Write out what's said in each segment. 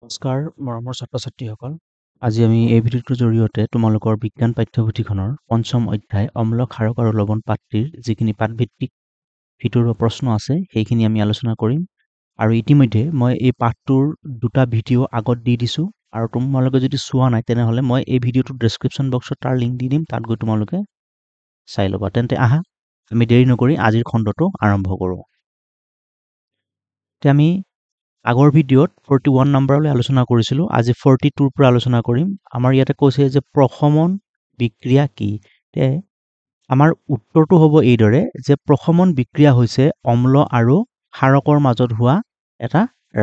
নমস্কাৰ মৰমৰ ছাত্ৰ-ছাত্ৰীসকল। আজি আমি এই ভিডিঅ'টোৰ জৰিয়তে তোমালোকৰ বিজ্ঞান পাঠ্যপুথিখনৰ পঞ্চম অধ্যায় অম্ল, ক্ষাৰক আৰু লৱণ পাঠটিৰ যিখিনি পাঠভিত্তিক ভিতৰুৱা প্ৰশ্ন আছে সেইখিনি আমি আলোচনা কৰিম। আৰু ইতিমধ্যে মই এই পাঠটোৰ দুটা ভিডিঅ' আগত দি দিছোঁ আৰু তোমালোকে যদি চোৱা নাই তেনেহ'লে মই এই ভিডিঅ'টোৰ ডেছক্ৰিপশ্যন বক্সত তাৰ লিংক দি দিম, তাত গৈ তোমালোকে চাই ল'বা। তেন্তে আহা আমি দেৰি নকৰি আজিৰ খণ্ডটো আৰম্ভ কৰোঁ। এতিয়া আমি আগৰ ভিডিঅ'ত 41 নম্বৰলৈ আলোচনা কৰিছিলোঁ। আজি 42ৰ পৰা আলোচনা কৰিম। আমাৰ ইয়াতে কৈছে যে প্ৰশমন বিক্ৰিয়া কি? তে আমাৰ উত্তৰটো হ'ব এইদৰে যে প্ৰশমন বিক্ৰিয়া হৈছে অম্ল আৰু ক্ষাৰকৰ মাজত হোৱা এটা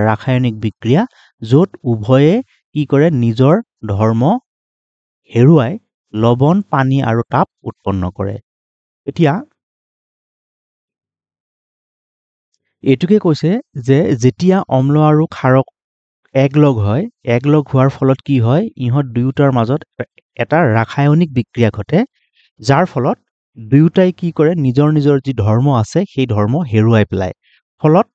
ৰাসায়নিক বিক্ৰিয়া, য'ত উভয়ে কি কৰে নিজৰ ধৰ্ম হেৰুৱাই লৱণ, পানী আৰু তাপ উৎপন্ন কৰে। এতিয়া এইটোকে কৈছে যে যেতিয়া অম্ল আৰু ক্ষাৰক একলগ হয়, একলগ হোৱাৰ ফলত কি হয়, ইহঁত দুয়োটাৰ মাজত এটা ৰাসায়নিক বিক্ৰিয়া ঘটে, যাৰ ফলত দুয়োটাই কি কৰে নিজৰ নিজৰ যি ধৰ্ম আছে সেই ধৰ্ম হেৰুৱাই পেলায়। ফলত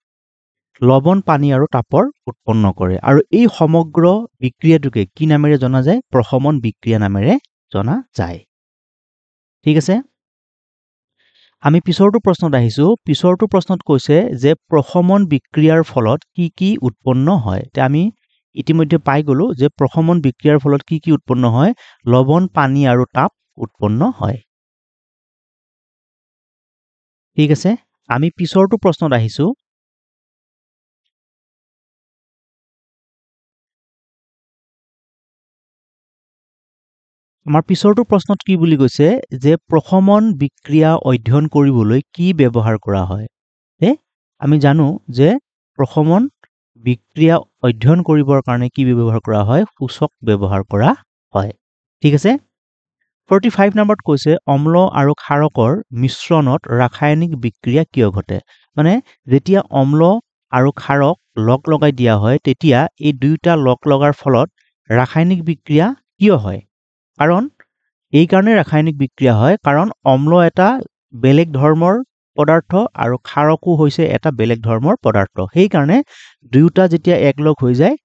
লৱণ, পানী আৰু তাপৰ উৎপন্ন কৰে। আৰু এই সমগ্ৰ বিক্ৰিয়াটোকে কি নামেৰে জনা যায়? প্ৰশমন বিক্ৰিয়া নামেৰে জনা যায়। ঠিক আছে? আমি পিছৰটো প্ৰশ্নত আহিছোঁ। পিছৰটো প্ৰশ্নত কৈছে যে প্ৰশমন বিক্ৰিয়াৰ ফলত কি কি উৎপন্ন হয়? তে আমি ইতিমধ্যে পাই গ'লো যে প্ৰশমন বিক্ৰিয়াৰ ফলত কি কি উৎপন্ন হয়? লৱণ, পানী আৰু তাপ উৎপন্ন হয়। ঠিক আছে? আমি পিছৰটো প্ৰশ্নত আহিছোঁ। আমাৰ পিছৰটো প্ৰশ্নত কি বুলি কৈছে যে প্ৰশমন বিক্ৰিয়া অধ্যয়ন কৰিবলৈ কি ব্যৱহাৰ কৰা হয়? আমি জানো যে প্ৰশমন বিক্ৰিয়া অধ্যয়ন কৰিবৰ কাৰণে কি ব্যৱহাৰ কৰা হয়? সূচক ব্যৱহাৰ কৰা হয়। ঠিক আছে? 45 নম্বৰত কৈছে অম্ল আৰু ক্ষাৰকৰ মিশ্ৰণত ৰাসায়নিক বিক্ৰিয়া কিয় ঘটে? মানে যেতিয়া অম্ল আৰু ক্ষাৰক লগ লগাই দিয়া হয়, তেতিয়া এই দুয়োটা লগ লগাৰ ফলত ৰাসায়নিক বিক্ৰিয়া কিয় হয়? কাৰণ এই কাৰণে ৰাসায়নিক বিক্ৰিয়া হয়, কাৰণ অম্ল এটা বেলেগ ধৰ্মৰ পদাৰ্থ আৰু ক্ষাৰকো হৈছে এটা বেলেগ ধৰ্মৰ পদাৰ্থ। সেইকাৰণে দুয়োটা যেতিয়া একলগ হৈ যায়,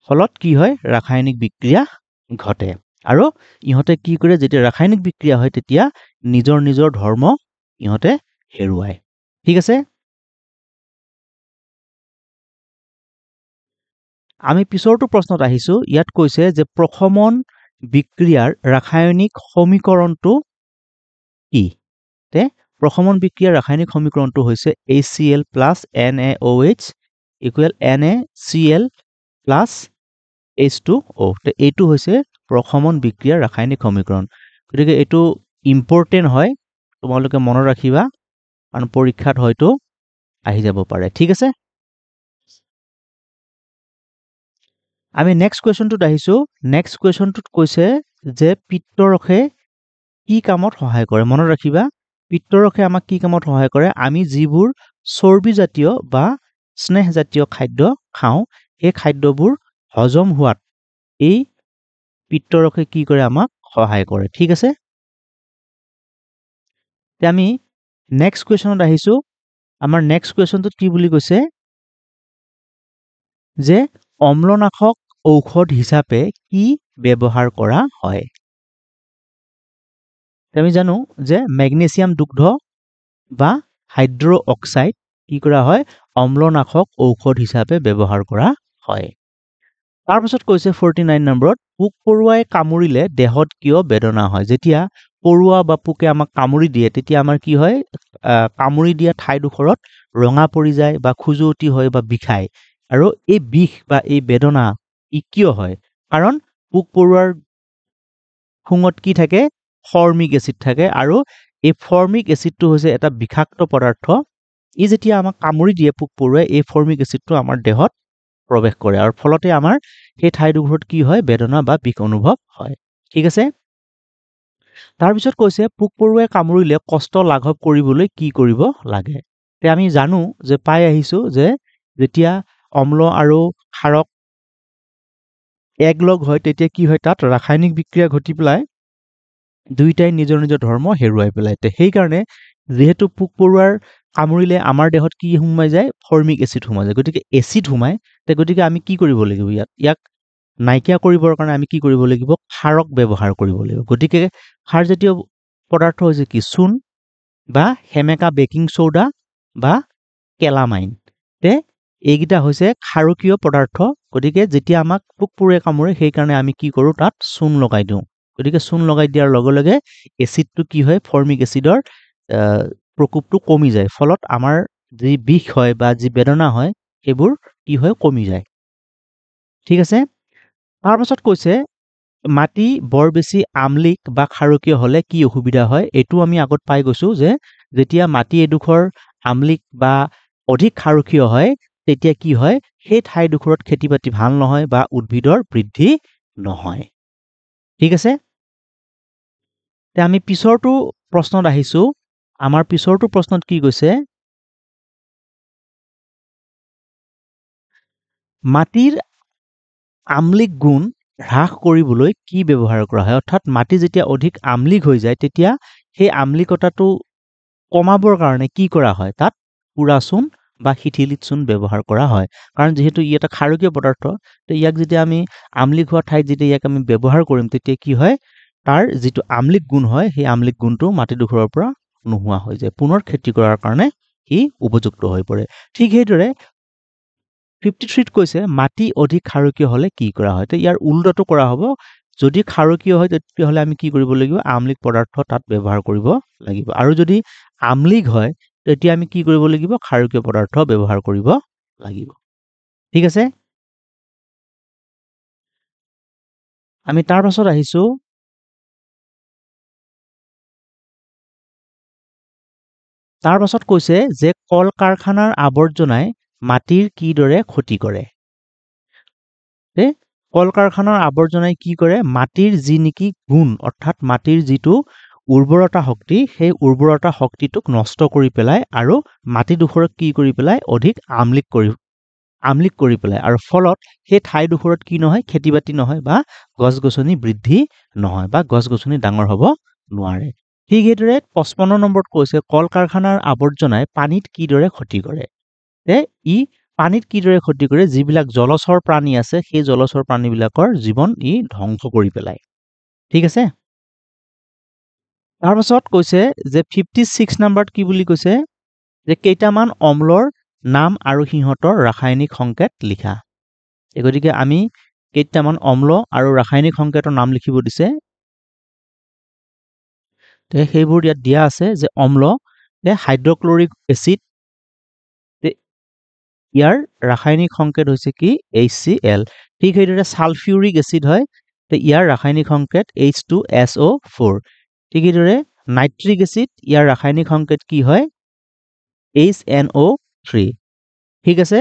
ফলত কি হয়? ৰাসায়নিক বিক্ৰিয়া ঘটে। আৰু ইহঁতে কি কৰে? যেতিয়া ৰাসায়নিক বিক্ৰিয়া হয়, তেতিয়া নিজৰ নিজৰ ধৰ্ম ইহঁতে হেৰুৱায়। ঠিক আছে? আমি পিছৰটো প্ৰশ্নত আহিছোঁ। ইয়াত কৈছে যে প্ৰশমন বিক্ৰিয়াৰ ৰাসায়নিক সমীকৰণটো কি? তে প্ৰশমন বিক্ৰিয়াৰ ৰাসায়নিক সমীকৰণটো হৈছে HCl plus NaOH equal NaCl plus H2O. তে এইটো হৈছে প্ৰশমন বিক্ৰিয়াৰ ৰাসায়নিক সমীকৰণ। গতিকে এইটো ইম্পৰ্টেণ্ট হয়, তোমালোকে মনত ৰাখিবা, কাৰণ পৰীক্ষাত হয়তো আহি যাব পাৰে। ঠিক আছে? আমি নেক্সট কুৱেশ্যনটোত আহিছোঁ। নেক্সট কুৱেশ্যনটোত কৈছে যে পিত্তৰসে কি কামত সহায় কৰে? মনত ৰাখিবা, পিত্তৰসে আমাক কি কামত সহায় কৰে? আমি যিবোৰ চৰ্বিজাতীয় বা স্নেহজাতীয় খাদ্য খাওঁ, সেই খাদ্যবোৰ হজম হোৱাত এই পিত্তৰসে কি কৰে? আমাক সহায় কৰে। ঠিক আছে? এতিয়া আমি নেক্সট কুৱেশ্যনত আহিছোঁ। আমাৰ নেক্সট কুৱেশ্যনটোত কি বুলি কৈছে? যে অম্লনাশক ঔষধ হিচাপে কি ব্যৱহাৰ কৰা হয়? আমি জানো যে মেগনেছিয়াম দুগ্ধ বা হাইড্ৰ অক্সাইড কি কৰা হয়? অম্লনাশক ঔষধ হিচাপে ব্যৱহাৰ কৰা হয়। তাৰপিছত কৈছে 49 নম্বৰত পোক পৰুৱাই কামুৰিলে দেহত কিয় বেদনা হয়? যেতিয়া পৰুৱা বা পোকে আমাক কামুৰি দিয়ে, তেতিয়া আমাৰ কি হয়? কামুৰি দিয়া ঠাইডোখৰত ৰঙা পৰি যায় বা খজুৱতি হয় বা বিষায়। আৰু এই বিষ বা এই বেদনা কিয় হয়? কাৰণ পোক পৰুৱাৰ শুঙত কি থাকে? ফৰ্মিক এচিড থাকে, আৰু এই ফৰ্মিক এচিডটো হৈছে এটা বিষাক্ত পদাৰ্থ। ই যেতিয়া আমাক কামুৰি দিয়ে পোক পৰুৱাই, এই ফৰ্মিক এচিডটো আমাৰ দেহত প্ৰৱেশ কৰে, আৰু ফলতে আমাৰ সেই ঠাইডোখৰত কি হয়? বেদনা বা বিষ অনুভৱ হয়। ঠিক আছে? তাৰপিছত কৈছে পোক পৰুৱাই কামুৰিলে কষ্ট লাঘৱ কৰিবলৈ কি কৰিব লাগে? তে আমি জানো যে পাই আহিছোঁ যে যেতিয়া অম্ল আৰু ক্ষাৰক একলগ হয়, তেতিয়া কি হয়? তাত ৰাসায়নিক বিক্ৰিয়া ঘটি পেলাই দুয়োটাই নিজৰ নিজৰ ধৰ্ম হেৰুৱাই পেলায়। সেইকাৰণে যিহেতু পোক পৰুৱাৰ কামুৰিলে আমাৰ দেহত কি সোমাই যায় ফৰ্মিক এচিড সোমাই যায় গতিকে এচিড সোমায় তে গতিকে আমি কি কৰিব লাগিব ইয়াক নাইকিয়া কৰিবৰ কাৰণে আমি কি কৰিব লাগিব ক্ষাৰক ব্যৱহাৰ কৰিব লাগিব গতিকে ক্ষাৰজাতীয় পদাৰ্থ হৈছে কি চূণ বা সেমেকা বেকিং সোডা বা কেলামাইন তে এইকেইটা হৈছে ক্ষাৰকীয় পদাৰ্থ গতিকে যেতিয়া আমাক পোক-পৰুৱাই কামুৰে সেই কাৰণে আমি কি কৰোঁ তাত চূণ লগাই দিওঁ গতিকে চূণ লগাই দিয়াৰ লগে লগে এচিডটো কি হয় ফৰ্মিক এচিডৰ প্ৰকোপটো কমি যায় ফলত আমাৰ যি বিষ হয় বা যি বেদনা হয় সেইবোৰ কি হয় কমি যায় ঠিক আছে তাৰ পাছত কৈছে মাটি বৰ বেছি আমলিক বা ক্ষাৰকীয় হলে কি অসুবিধা হয় এইটো আমি আগত পাই গৈছো যে যেতিয়া মাটি এডোখৰ আমলিক বা অধিক ক্ষাৰকীয় হয় তেতিয়া কি হয় সেই ঠাইডোখৰত খেতি-বাতি ভাল নহয় বা উদ্ভিদৰ বৃদ্ধি নহয় ঠিক আছে তে আমি পিছৰটো প্ৰশ্নত আহিছো আমাৰ পিছৰটো প্ৰশ্নত কি কৈছে মাটিৰ আমলিক গুণ হ্ৰাস কৰিবলৈ কি ব্যৱহাৰ কৰা হয় অৰ্থাৎ মাটি যেতিয়া অধিক আমলিক হৈ যায় তেতিয়া সেই আমলিকতাটো কমাবৰ কাৰণে কি কৰা হয় তাত পুৰা চূণ বা শিথিলিত চূণ ব্যৱহাৰ কৰা হয় কাৰণ যেহেতু ই এটা ক্ষাৰকীয় পদাৰ্থ তো ইয়াক যেতিয়া আমি আমলিক হোৱা ঠাইত যেতিয়া ইয়াক আমি ব্যৱহাৰ কৰিম তেতিয়া কি হয় তাৰ যিটো আমলিক গুণ হয় সেই আমলিক গুণটো মাটিডোখৰৰ পৰা নোহোৱা হৈ যায় পুনৰ খেতি কৰাৰ কাৰণে ই উপযুক্ত হৈ পৰে ঠিক সেইদৰে 53 কৈছে মাটি অধিক ক্ষাৰকীয় হলে কি কৰা হয় তো ইয়াৰ উল্টোটো কৰা হ'ব যদি ক্ষাৰকীয় হয় তেতিয়াহ'লে আমি কি কৰিব লাগিব আমলিক পদাৰ্থ তাত ব্যৱহাৰ কৰিব লাগিব আৰু যদি আমলিক হয় তেতিয়া আমি কি কৰিব লাগিব ক্ষাৰকীয় পদাৰ্থ ব্যৱহাৰ কৰিব লাগিব ঠিক আছে আমি তাৰ পাছত আহিছো তাৰ পাছত কৈছে যে কল কাৰখানাৰ আৱৰ্জনাই মাটিৰ কিদৰে ক্ষতি কৰে কল কাৰখানাৰ আৱৰ্জনাই কি কৰে মাটিৰ যি নেকি গুণ অৰ্থাৎ মাটিৰ যিটো উৰ্বৰতা শক্তি সেই উৰ্বৰতা শক্তিটোক নষ্ট কৰি পেলাই আৰু মাটিডোখৰত কি কৰি পেলাই অধিক আমলিক কৰি পেলাই আৰু ফলত সেই ঠাইডোখৰত কি নহয় খেতি-বাতি নহয় বা গছ-গছনি বৃদ্ধি নহয় বা গছ-গছনি ডাঙৰ হ'ব নোৱাৰে ঠিক সেইদৰে 55 নম্বৰত কৈছে কল কাৰখানাৰ আৱৰ্জনাই পানীত কিদৰে ক্ষতি কৰে ই পানীত কিদৰে ক্ষতি কৰে যিবিলাক জলচৰ প্ৰাণী আছে সেই জলচৰ প্ৰাণীবিলাকৰ জীৱন ই ধ্বংস কৰি পেলায় ঠিক আছে তাৰ পাছত কৈছে যে 56 নম্বৰত কি বুলি কৈছে যে কেইটামান অম্লৰ নাম আৰু সিহঁতৰ ৰাসায়নিক সংকেত লিখা গতিকে আমি কেইটামান অম্ল আৰু ৰাসায়নিক সংকেতৰ নাম লিখিব দিছে তে সেইবোৰ ইয়াত দিয়া আছে যে অম্ল হাইড্ৰক্লৰিক এচিড ইয়াৰ ৰাসায়নিক সংকেত হৈছে কি HCl ঠিক সেইদৰে সালফিউৰিক এচিড হয় তে ইয়াৰ ৰাসায়নিক সংকেত H2SO4 ঠিক সেইদৰে নাইট্ৰিক এচিড ইয়াৰ ৰাসায়নিক সংকেত কি হয় HNO3 ঠিক আছে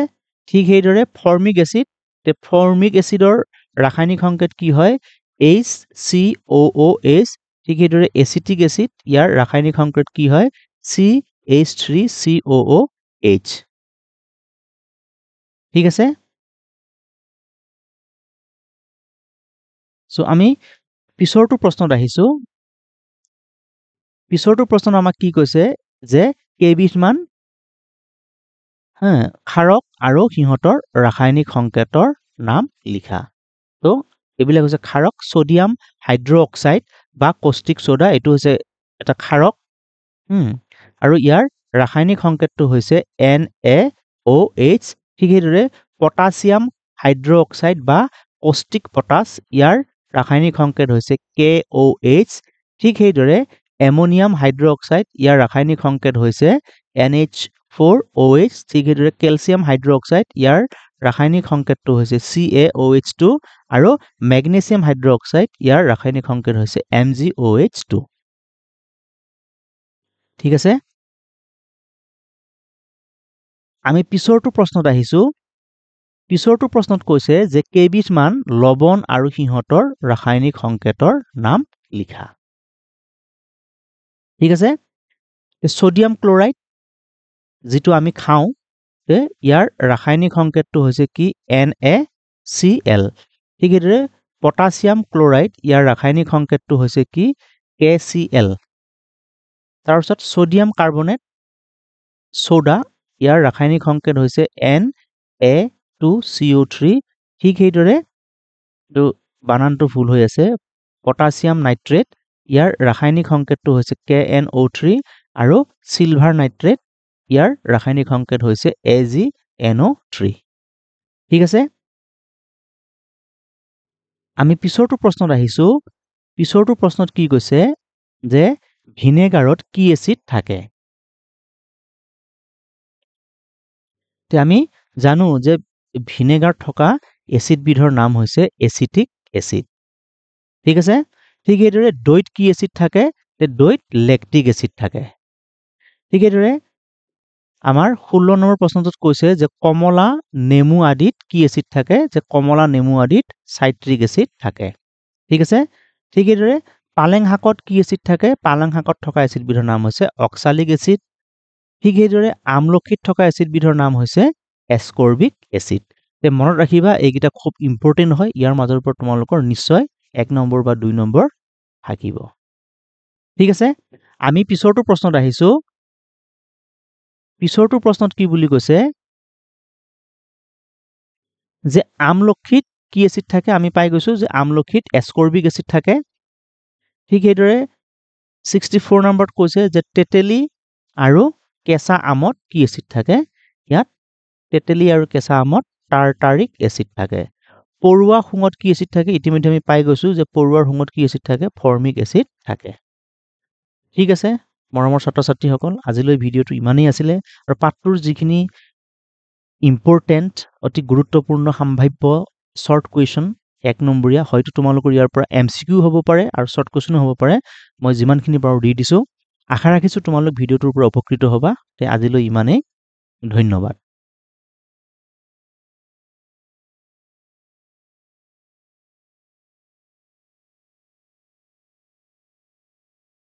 ঠিক সেইদৰে ফৰ্মিক এচিড তে ফৰ্মিক এচিডৰ ৰাসায়নিক সংকেত কি হয় HCOOH ঠিক সেইদৰে এচিটিক এচিড ইয়াৰ ৰাসায়নিক সংকেত কি হয় CH3COOH ঠিক আছে সো আমি পিছৰটো প্ৰশ্নত আহিছো পিছৰটো প্ৰশ্নত আমাক কি কৈছে যে কেইবিধমান ক্ষাৰক আৰু সিহঁতৰ ৰাসায়নিক সংকেতৰ নাম লিখা তো এইবিলাক হৈছে ক্ষাৰক সোডিয়াম হাইড্ৰক্সাইড বা কষ্টিক সোডা এইটো হৈছে এটা ক্ষাৰক আৰু ইয়াৰ ৰাসায়নিক সংকেতটো হৈছে NaOH ঠিক সেইদৰে পটাছিয়াম হাইড্ৰক্সাইড বা কষ্টিক পটাছ ইয়াৰ ৰাসায়নিক সংকেত হৈছে KOH ঠিক সেইদৰে এমোনিয়াম হাইড্ৰক্সাইড ইয়াৰ ৰাসায়নিক সংকেত হৈছে NH4OH ঠিক সেইদৰে কেলছিয়াম হাইড্ৰক্সাইড ইয়াৰ ৰাসায়নিক সংকেতটো হৈছে CaOH2 আৰু মেগনেছিয়াম হাইড্ৰক্সাইড ইয়াৰ ৰাসায়নিক সংকেত হৈছে MgOH2 ঠিক আছে আমি পিছৰটো প্ৰশ্নত আহিছো পিছৰটো প্ৰশ্নত কৈছে যে কেইবিধমান লৱণ আৰু সিহঁতৰ ৰাসায়নিক সংকেতৰ নাম লিখা ঠিক আছে সোডিয়াম ক্লোৰাইড যেটো আমি খাওঁ ইয়াৰ ৰাসায়নিক সংকেতটো হৈছে কি NaCl ঠিক সেইদৰে পটাছিয়াম ক্লোৰাইড ইয়াৰ ৰাসায়নিক সংকেতটো হৈছে কি KCl তাৰপিছত সোডিয়াম কাৰ্বনেট সোডা ইয়াৰ ৰাসায়নিক সংকেত হৈছে Na2CO3 ঠিক সেইদৰে তো বানানটো ভুল হৈ আছে পটাছিয়াম নাইট্ৰেট ইয়াৰ ৰাসায়নিক সংকেতটো হৈছে KNO3 আৰু সিলভাৰ নাইট্ৰেট ইয়াৰ ৰাসায়নিক সংকেত হৈছে AgNO3 ঠিক আছে আমি পিছৰটো প্ৰশ্নত আহিছো পিছৰটো প্ৰশ্নত কি কৈছে যে ভিনেগাৰত কি এসিড থাকে তে আমি জানো যে ভিনেগাৰ থকা এসিড বিধৰ নাম হৈছে এসিটিক এসিড ঠিক আছে ঠিক এইদৰে দৈত কি এসিড থাকে তে দৈত লেক্টিক এসিড থাকে ঠিক এইদৰে আমাৰ 16 নম্বৰ প্ৰশ্নটোত কৈছে যে কমলা নেমু আদিত কি এসিড থাকে যে কমলা নেমু আদিত সাইট্ৰিক এসিড থাকে ঠিক আছে ঠিক এইদৰে পালেং শাকত কি এসিড থাকে পালেং শাকত থকা এসিড বিধৰ নাম হৈছে অক্সালিক এসিড ঠিক এইদৰে আমলখিত থকা এসিড বিধৰ নাম হৈছে এসকৰ্বিক এসিড তে মনত ৰাখিবা এইকেইটা খুব ইম্পৰ্টেন্ট হয় ইয়াৰ মাজৰ পৰা তোমালোকৰ নিশ্চয় 1 নম্বৰ বা 2 নম্বৰ থাকিব ঠিক আছে আমি পিছৰটো প্ৰশ্নত আহিছো পিছৰটো প্ৰশ্নত কি বুলি কৈছে যে আমলখিত কি এসিড থাকে আমি পাই গৈছো যে আমলখিত এসকৰ্বিক এসিড থাকে ঠিক এইদৰে 64 নম্বৰত কৈছে যে তেতেলি আৰু কেঁচা আমত কি এসিড থাকে ইয়াত তেতেলি আৰু কেঁচা আমত টাৰ্টাৰিক এসিড থাকে পৰুৱা শুঙত কি এসিড থাকে ইতিমধ্যে আমি পাই গৈছো যে পৰুৱাৰ শুঙত কি এসিড থাকে ফৰ্মিক এসিড থাকে ঠিক আছে মৰমৰ ছাত্ৰ-ছাত্ৰীসকল আজিলৈ ভিডিওটো ইমানেই আছিল আৰু পাঠটোৰ যিখিনি ইম্পৰ্টেন্ট অতি গুৰুত্বপূৰ্ণ সম্ভাৱ্য শৰ্ট কুৱেশ্যন 1 নম্বৰীয়া হয়তো তোমালোকৰ ইয়াৰ পৰা এমসিকিউ হ'ব পাৰে আৰু শৰ্ট কুৱেশ্যনো হ'ব পাৰে মই যিমানখিনি পাৰো দি দিছো আশা ৰাখিছো তোমালোক ভিডিওটোৰ পৰা উপকৃত হ'বা তে আজিলৈ ইমানেই ধন্যবাদ